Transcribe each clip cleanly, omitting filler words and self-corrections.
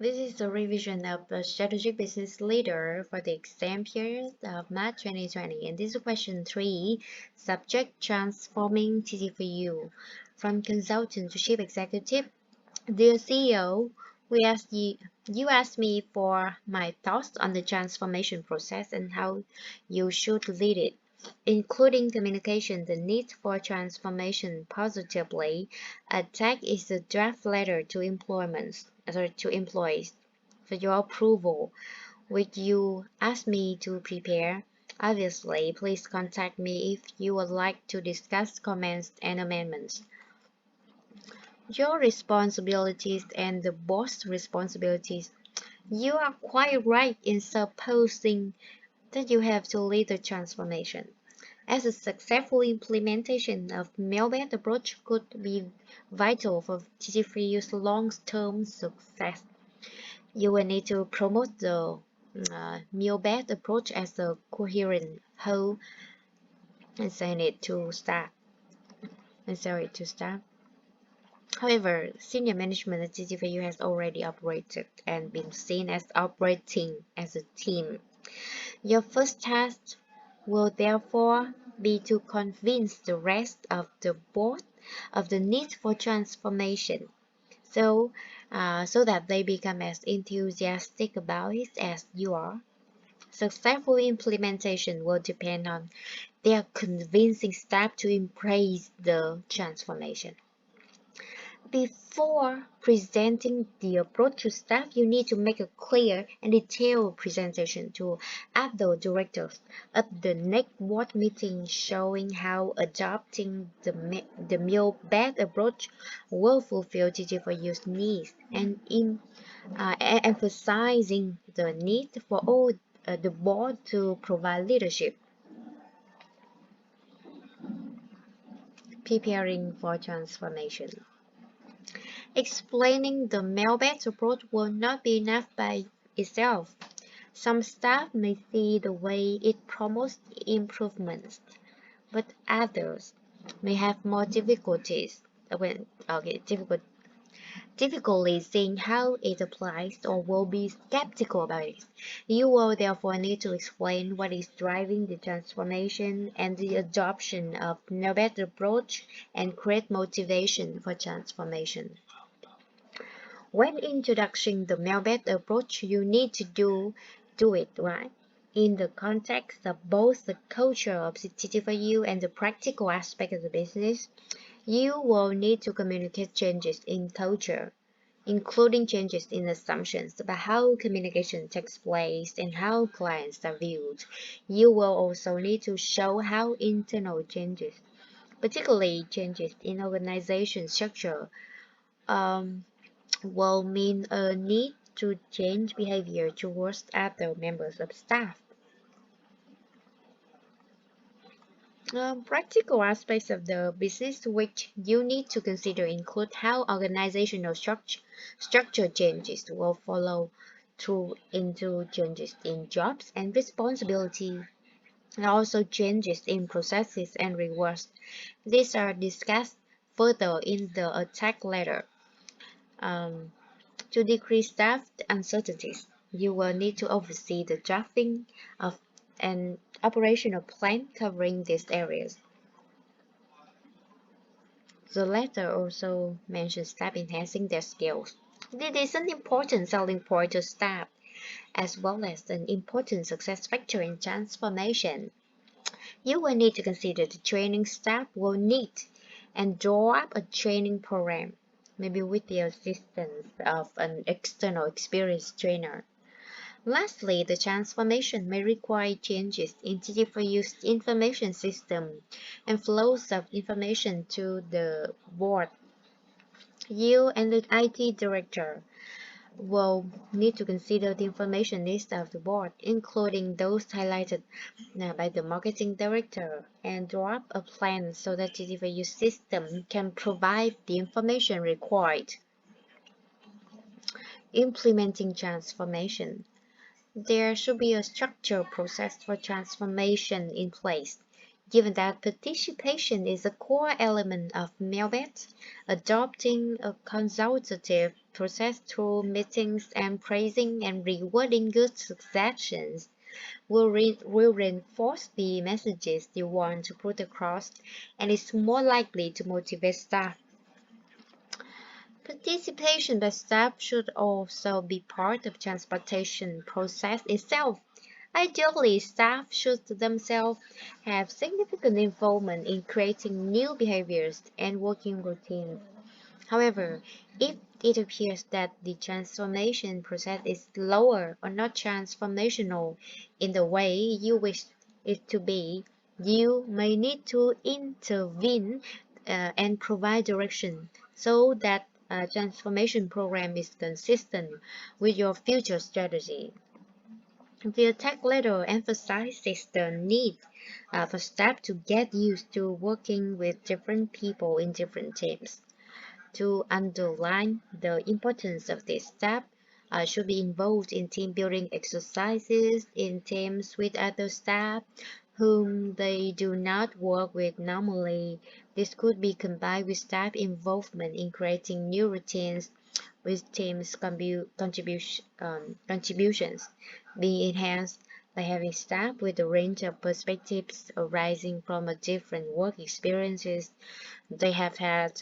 This is a revision of the Strategic Business Leader for the exam period of March 2020. And this is question 3, subject transforming TT4U from consultant to chief executive. Dear CEO, you asked me for my thoughts on the transformation process and how you should lead it, including communication, the need for transformation positively. A tag is a draft letter to employees for your approval, which you asked me to prepare. Obviously, please contact me if you would like to discuss comments and amendments. Your responsibilities and the boss responsibilities. You are quite right in supposing that you have to lead the transformation, as a successful implementation of mail-based approach could be vital for TT3U's long-term success. You will need to promote the mail-based approach as a coherent whole and send it to staff. However, senior management at TT4U has already operated and been seen as operating as a team. Your first task will therefore be to convince the rest of the board of the need for transformation, so that they become as enthusiastic about it as you are. Successful implementation will depend on their convincing staff to embrace the transformation. Before presenting the approach to staff, you need to make a clear and detailed presentation to other directors at the next board meeting, showing how adopting the meal-based approach will fulfill TT4U's needs and emphasizing the need for all the board to provide leadership. Preparing for transformation. Explaining the mail-based approach will not be enough by itself. Some staff may see the way it promotes improvements, but others may have more difficulty seeing how it applies or will be skeptical about it. You will therefore need to explain what is driving the transformation and the adoption of mail-based approach and create motivation for transformation. When introducing the mail-based approach, you need to do it right in the context of both the culture of TT4U and the practical aspect of the business. You will need to communicate changes in culture, including changes in assumptions about how communication takes place and how clients are viewed. You will also need to show how internal changes, particularly changes in organization structure, will mean a need to change behavior towards other members of staff. Practical aspects of the business which you need to consider include how organizational structure changes will follow through into changes in jobs and responsibility, and also changes in processes and rewards. These are discussed further in the attack letter. To decrease staff uncertainties, you will need to oversee the drafting of an operational plan covering these areas. The letter also mentions staff enhancing their skills. This is an important selling point to staff, as well as an important success factor in transformation. You will need to consider the training staff will need and draw up a training program, maybe with the assistance of an external experienced trainer. Lastly, the transformation may require changes in TT4U's information system and flows of information to the board. You and the IT director will need to consider the information needs of the board, including those highlighted by the marketing director, and draw up a plan so that TT4U system can provide the information required. Implementing transformation. There should be a structured process for transformation in place. Given that participation is a core element of Melbet, adopting a consultative process through meetings and praising and rewarding good successions will reinforce the messages you want to put across and is more likely to motivate staff. Participation by staff should also be part of transportation process itself. Ideally, staff should themselves have significant involvement in creating new behaviors and working routines. However, if it appears that the transformation process is slower or not transformational in the way you wish it to be, you may need to intervene and provide direction so that a transformation program is consistent with your future strategy. The attack letter emphasizes the need for staff to get used to working with different people in different teams. To underline the importance of this step, should be involved in team building exercises in teams with other staff whom they do not work with normally. This could be combined with staff involvement in creating new routines with teams' contributions being enhanced by having staff with a range of perspectives arising from a different work experiences they have had.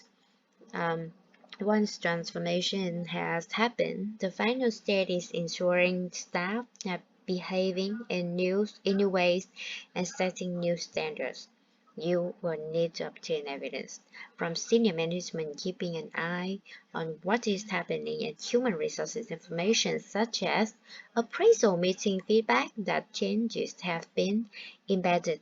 um, Once transformation has happened, the final stage is ensuring staff are behaving in new ways and setting new standards. You will need to obtain evidence from senior management keeping an eye on what is happening and human resources information such as appraisal meeting feedback that changes have been embedded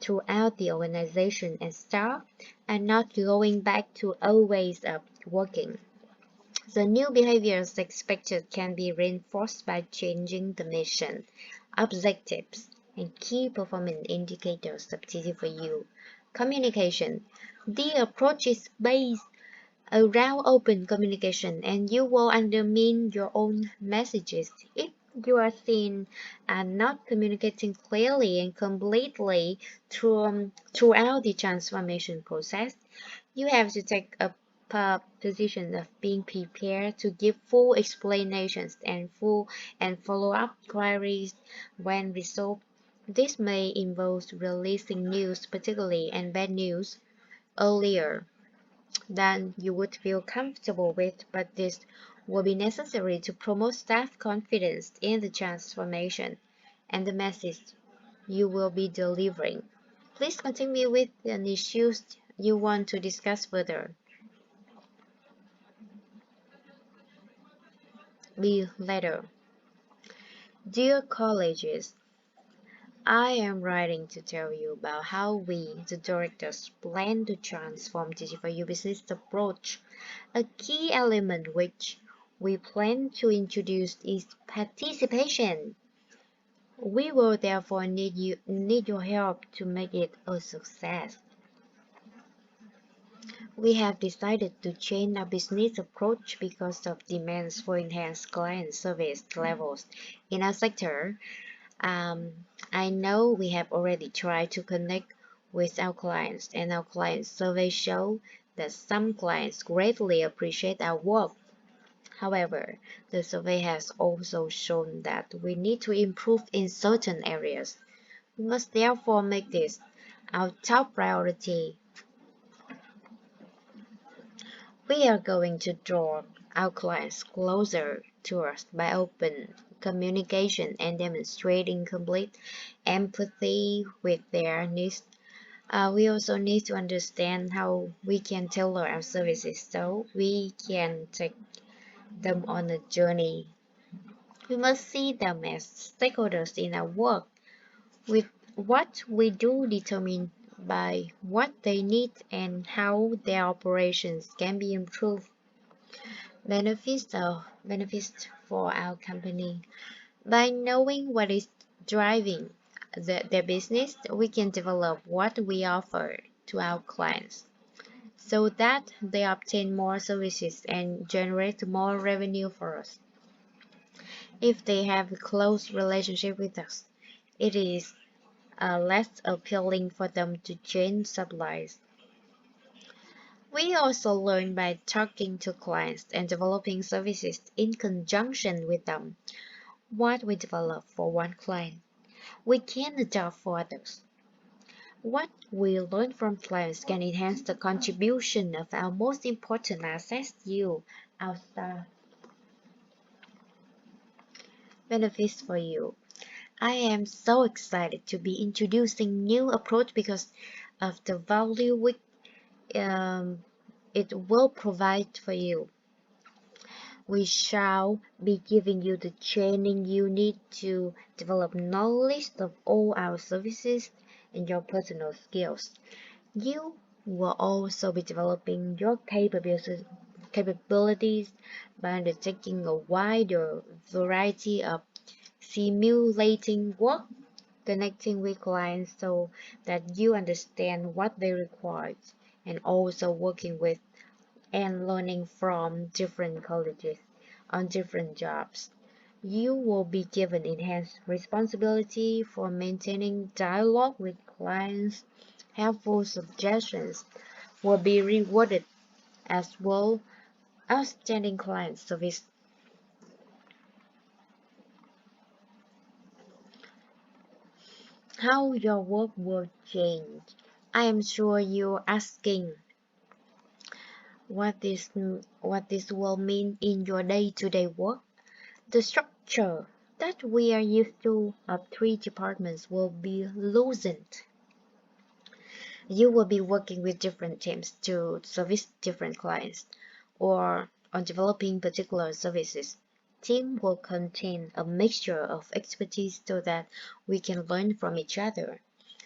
throughout the organization and staff are not going back to old ways of working. The new behaviors expected can be reinforced by changing the mission, objectives, and key performance indicators substitute for you. Communication. The approach is based around open communication and you will undermine your own messages if you are seen and not communicating clearly and completely throughout the transformation process. You have to take a position of being prepared to give full explanations and full and follow-up queries when resolved. This may involve releasing news, particularly and bad news, earlier than you would feel comfortable with, but this will be necessary to promote staff confidence in the transformation and the message you will be delivering. Please continue with the issues you want to discuss further. Be later. Dear colleagues, I am writing to tell you about how we, the directors, plan to transform DG4U business approach. A key element which we plan to introduce is participation. We will therefore need your help to make it a success. We have decided to change our business approach because of demands for enhanced client service levels in our sector. I know we have already tried to connect with our clients, and our client surveys show that some clients greatly appreciate our work. However, the survey has also shown that we need to improve in certain areas. We must therefore make this our top priority. We are going to draw our clients closer to us by open communication and demonstrating complete empathy with their needs. We also need to understand how we can tailor our services so we can take them on a journey. We must see them as stakeholders in our work, with what we do determined by what they need and how their operations can be improved. Benefits for our company. By knowing what is driving their business, we can develop what we offer to our clients so that they obtain more services and generate more revenue for us. If they have a close relationship with us, it is less appealing for them to change supplies. We also learn by talking to clients and developing services in conjunction with them. What we develop for one client, we can adopt for others. What we learn from clients can enhance the contribution of our most important assets, you, our staff. Benefits for you. I am so excited to be introducing new approach because of the value um, it will provide for you. We shall be giving you the training you need to develop knowledge of all our services and your personal skills. You will also be developing your capabilities by undertaking a wider variety of simulating work, connecting with clients so that you understand what they require, and also working with and learning from different colleges on different jobs. You will be given enhanced responsibility for maintaining dialogue with clients. Helpful suggestions will be rewarded as well. Outstanding client service. How your work will change. I am sure you're asking what this will mean in your day-to-day work. The structure that we are used to of three departments will be loosened. You will be working with different teams to service different clients or on developing particular services. Team will contain a mixture of expertise so that we can learn from each other.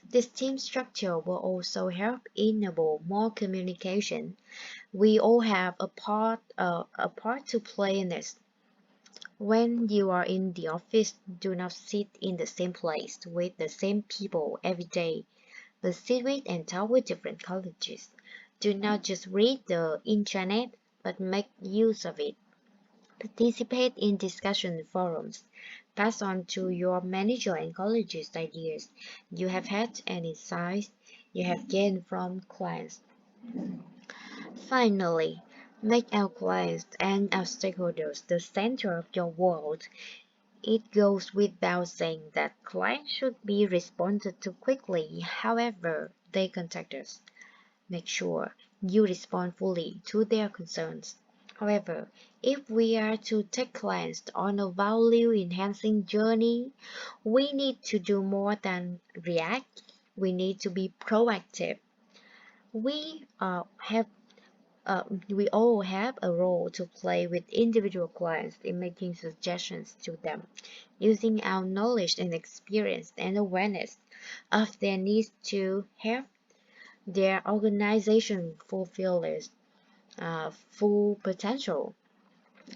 This team structure will also help enable more communication. We all have a part to play in this. When you are in the office, do not sit in the same place with the same people every day, but sit with and talk with different colleges. Do not just read the internet, but make use of it. Participate in discussion forums. Pass on to your manager and colleges ideas you have had and insights you have gained from clients. Finally, make our clients and our stakeholders the center of your world. It goes without saying that clients should be responded to quickly, however they contact us. Make sure you respond fully to their concerns. However, if we are to take clients on a value-enhancing journey, we need to do more than react. We need to be proactive. We have we all have a role to play with individual clients in making suggestions to them, using our knowledge and experience and awareness of their needs to help their organization fulfill its full potential.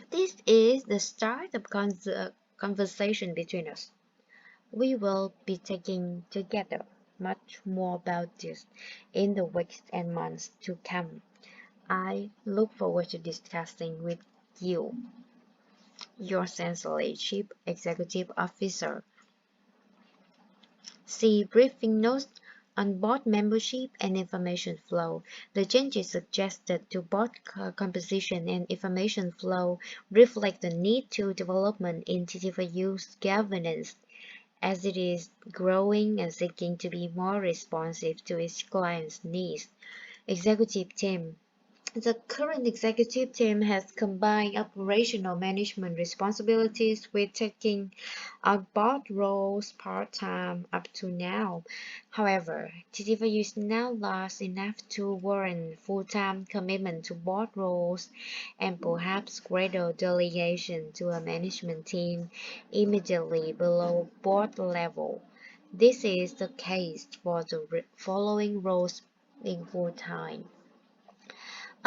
This is the start of conversation between us. We will be taking together much more about this in the weeks and months to come. I look forward to discussing with you, your Sensory Chief Executive Officer. See briefing notes on board membership and information flow. The changes suggested to board composition and information flow reflect the need to development in TT4U's governance as it is growing and seeking to be more responsive to its clients' needs. Executive team. The current executive team has combined operational management responsibilities with taking on board roles part-time up to now. However, TTVU is now large enough to warrant full-time commitment to board roles and perhaps greater delegation to a management team immediately below board level. This is the case for the following roles being full-time.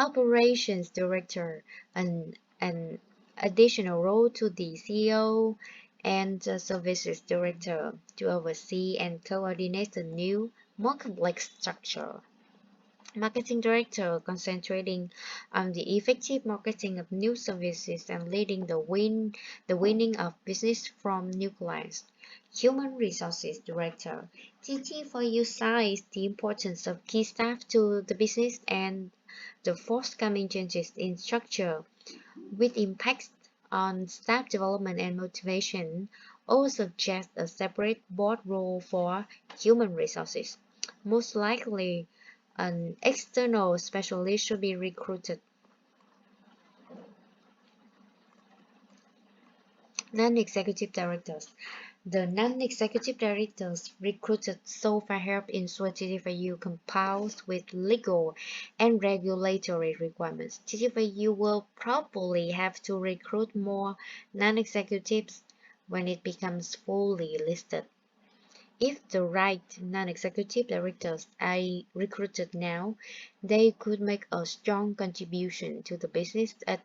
Operations Director, an additional role to the CEO, and the Services Director to oversee and coordinate the new, more complex structure. Marketing director concentrating on the effective marketing of new services and leading the winning of business from new clients. Human resources director TT for you size the importance of key staff to the business and the forthcoming changes in structure with impacts on staff development and motivation, or suggest a separate board role for human resources. Most likely, an external specialist should be recruited. Non-executive directors. The non-executive directors recruited so far help ensure TTFU complies with legal and regulatory requirements. TTFU will probably have to recruit more non-executives when it becomes fully listed. If the right non-executive directors are recruited now, they could make a strong contribution to the business at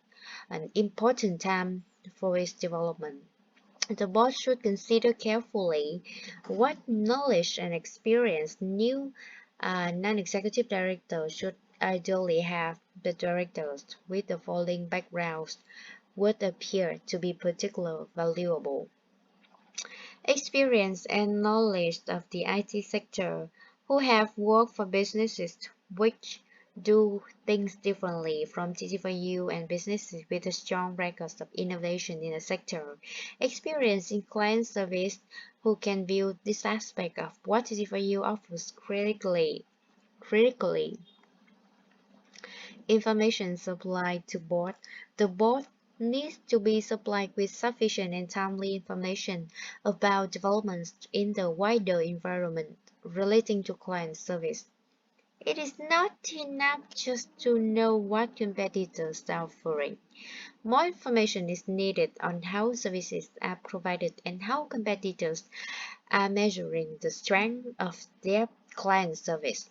an important time for its development. The board should consider carefully what knowledge and experience new non-executive directors should ideally have. The directors with the following backgrounds would appear to be particularly valuable: experience and knowledge of the IT sector, who have worked for businesses which do things differently from TTFU and businesses with a strong record of innovation in the sector. Experience in client service, who can view this aspect of what TTFU offers critically. Information supplied to board. The board needs to be supplied with sufficient and timely information about developments in the wider environment relating to client service. It is not enough just to know what competitors are offering. More information is needed on how services are provided and how competitors are measuring the strength of their client service.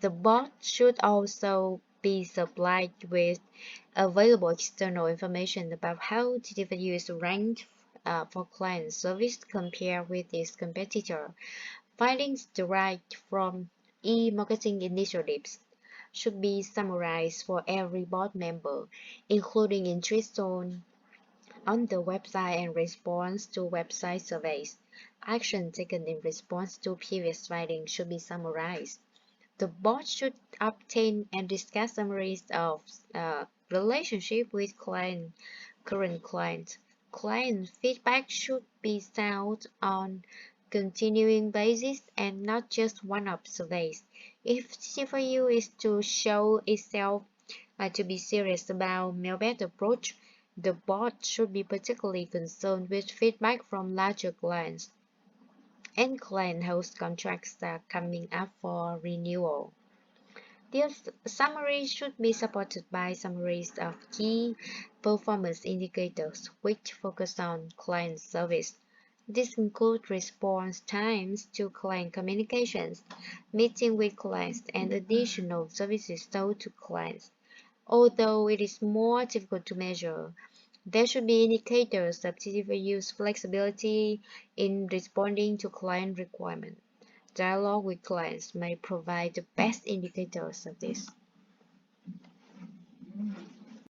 The board should also be supplied with available external information about how TTW is ranked for client service compared with its competitor. Findings derived from e-marketing initiatives should be summarized for every board member, including interest zone on the website and response to website surveys. Action taken in response to previous findings should be summarized. The board should obtain and discuss summaries of relationship with current clients. Client feedback should be sought on continuing basis and not just one-off surveys. If CFU is to show itself to be serious about Melbet approach, the board should be particularly concerned with feedback from larger clients and client whose contracts are coming up for renewal. This summary should be supported by summaries of key performance indicators which focus on client service. This includes response times to client communications, meeting with clients, and additional services sold to clients. Although it is more difficult to measure, there should be indicators of TTVU's flexibility in responding to client requirements. Dialogue with clients may provide the best indicators of this.